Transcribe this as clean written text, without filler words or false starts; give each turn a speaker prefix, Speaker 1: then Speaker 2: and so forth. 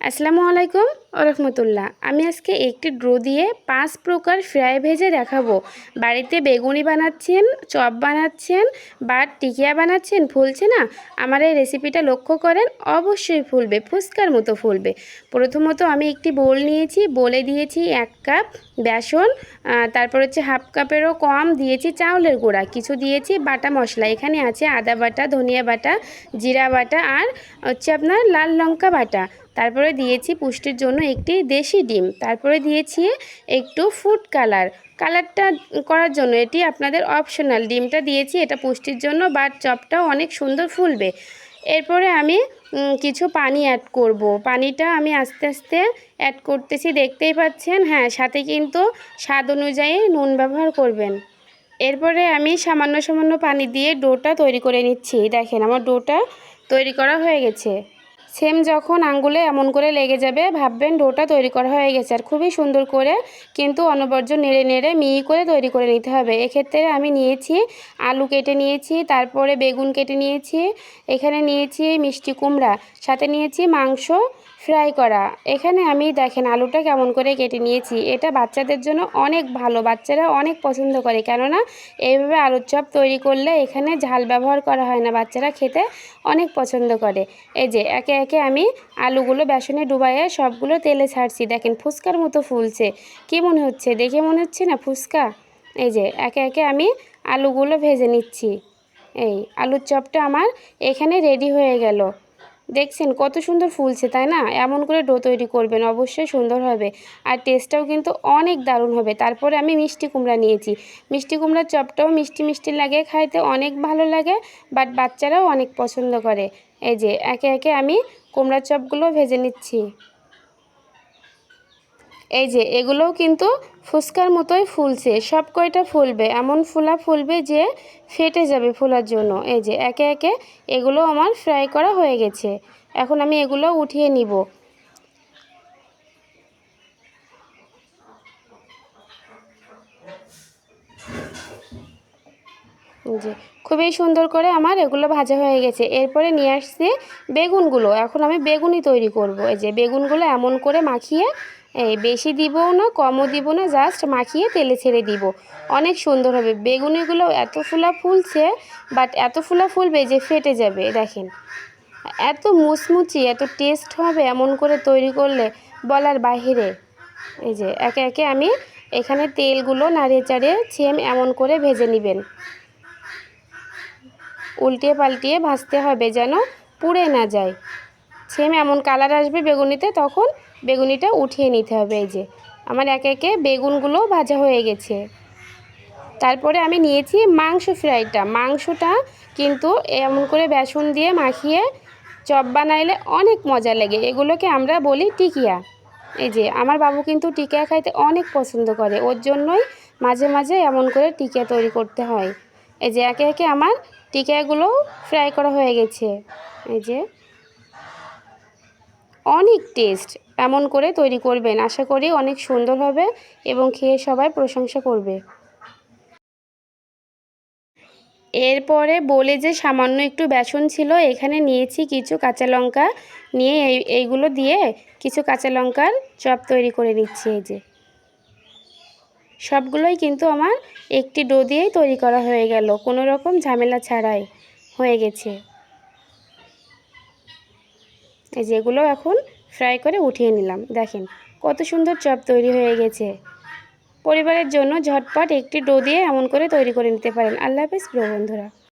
Speaker 1: আসসালামু আলাইকুম ওরহমতুল্লাহ। আমি আজকে একটি ডো দিয়ে 5 প্রকার ফ্রাই ভেজে দেখাবো। বাড়িতে বেগুনি বানাচ্ছেন, চপ বানাচ্ছেন বা টিকিয়া বানাচ্ছেন, ফুলছে না? আমার এই রেসিপিটা লক্ষ্য করেন, অবশ্যই ফুলবে, ফুচকার মতো ফুলবে। প্রথমত আমি একটি বোল নিয়েছি, বলে দিয়েছি 1 কাপ বেসন, তারপর হচ্ছে হাফ কাপেরও কম দিয়েছি চাউলের গুঁড়া, কিছু দিয়েছি বাটা মশলা। এখানে আছে আদা বাটা, ধনিয়া বাটা, জিরা বাটা আর হচ্ছে আপনার লাল লঙ্কা বাটা। তারপরে দিয়েছি পুষ্টির জন্য একটি দেশি ডিম। তারপরে দিয়েছি একটু ফুড কালারটা করার জন্য, এটি আপনাদের অপশনাল। ডিমটা দিয়েছি, এটা পুষ্টির জন্য, বাট চপটাও অনেক সুন্দর ফুলবে। এরপরে আমি কিছু পানি অ্যাড করব। পানিটা আমি আস্তে আস্তে অ্যাড করতেছি, দেখতেই পাচ্ছেন। হ্যাঁ, সাথে কিন্তু স্বাদ অনুযায়ী নুন ব্যবহার করবেন। এরপরে আমি সামান্য সামান্য পানি দিয়ে ডোটা তৈরি করে নিচ্ছি। দেখেন আমার ডোটা তৈরি করা হয়ে গেছে। সেম যখন আঙ্গুলে এমন করে লেগে যাবে, ভাববেন ডোটা তৈরি করা হয়ে গেছে। আর খুবই সুন্দর করে কিন্তু অনবর্য নেড়ে নেড়ে মিহি করে তৈরি করে নিতে হবে। এক্ষেত্রে আমি নিয়েছি আলু কেটে নিয়েছি, তারপরে বেগুন কেটে নিয়েছি, এখানে নিয়েছি মিষ্টি কুমড়া, সাথে নিয়েছি মাংস ফ্রাই করা। এখানে আমি দেখেন আলুটা কেমন করে কেটে নিয়েছি। এটা বাচ্চাদের জন্য অনেক ভালো, বাচ্চারা অনেক পছন্দ করে, কেননা এইভাবে আলুর চপ তৈরি করলে এখানে ঝাল ব্যবহার করা হয় না, বাচ্চারা খেতে অনেক পছন্দ করে। এই যে একে একে আমি আলুগুলো বেসনে ডুবাইয়ে সবগুলো তেলে ছাড়ছি। দেখেন ফুচকার মতো ফুলছে। কি মনে হচ্ছে? দেখে মনে হচ্ছে না ফুচকা? এই যে একে একে আমি আলুগুলো ভেজে নিচ্ছি। এই আলুর চপটা আমার এখানে রেডি হয়ে গেল। দেখছেন কত সুন্দর ফুলছে, তাই না? এমন করে ডো তৈরি করবেন, অবশ্যই সুন্দর হবে আর টেস্টটাও কিন্তু অনেক দারুণ হবে। তারপরে আমি মিষ্টি কুমড়া নিয়েছি। মিষ্টি কুমড়ার চপটাও মিষ্টি মিষ্টি লাগে, খাইতে অনেক ভালো লাগে, বাট বাচ্চারাও অনেক পছন্দ করে। এই যে একে একে আমি কুমড়ার চপগুলো ভেজে নিচ্ছি। এই যে এগুলোও কিন্তু ফুচকার মতোই ফুলছে, সব কয়টা ফুলবে, এমন ফুলবে যে ফেটে যাবে ফুলার জন্য। এই যে একে একে এগুলো আমার ফ্রাই করা হয়ে গেছে। এখন আমি এগুলো উঠিয়ে নিব। যে খুবই সুন্দর করে আমার এগুলো ভাজা হয়ে গেছে। এরপরে নিয়ে আসছি বেগুনগুলো। এখন আমি বেগুনি তৈরি করব। এই যে বেগুনগুলো এমন করে মাখিয়ে, এই বেশি দিবও না কমও দিব না, জাস্ট মাখিয়ে তেলে ছেড়ে দিব। অনেক সুন্দর হবে। বেগুনিগুলো এত ফুলছে, বাট এত ফুলবে যে ফেটে যাবে। দেখেন এত মুচমুচি, এত টেস্ট হবে এমন করে তৈরি করলে বলার বাহিরে। এই যে একে একে আমি এখানে তেলগুলো নাড়িয়ে চাড়িয়ে সেম এমন করে ভেজে নেবেন। উল্টিয়ে পাল্টিয়ে ভাজতে হবে যেন পুড়ে না যায়। সেম এমন কালার আসবে বেগুনিতে, তখন বেগুনিটা উঠিয়ে নিতে হবে। এই যে আমার একে একে বেগুনগুলো ভাজা হয়ে গেছে। তারপরে আমি নিয়েছি মাংসটা কিন্তু এমন করে বেসন দিয়ে মাখিয়ে চপ বানাইলে অনেক মজা লাগে। এগুলোকে আমরা বলি টিকিয়া। এই যে আমার বাবু কিন্তু টিকিয়া খাইতে অনেক পছন্দ করে, ওর জন্যই মাঝে মাঝে এমন করে টিকিয়া তৈরি করতে হয়। এই যে একে একে আমার টিকিয়াগুলো ফ্রাই করা হয়ে গেছে। এই যে অনেক টেস্ট, এমন করে তৈরি করবেন, আশা করি অনেক সুন্দর হবে এবং খেয়ে সবাই প্রশংসা করবে। এরপরে বলে যে সামান্য একটু বেসন ছিল, এখানে নিয়েছি কিছু কাঁচা লঙ্কা, নিয়ে এইগুলো দিয়ে কিছু কাঁচা লঙ্কার চপ তৈরি করে নিচ্ছি। এই যে সবগুলোই কিন্তু আমার একটি ডো দিয়েই তৈরি করা হয়ে গেল, কোনো রকম ঝামেলা ছাড়াই হয়ে গেছে। এই যে এগুলো এখন ফ্রাই করে উঠিয়ে নিলাম। দেখেন কত সুন্দর চপ তৈরি হয়ে গেছে। পরিবারের জন্য ঝটপট একটি ডো দিয়ে এমন করে তৈরি করে নিতে পারেন। আল্লাহ হাফেজ প্রিয় বন্ধুরা।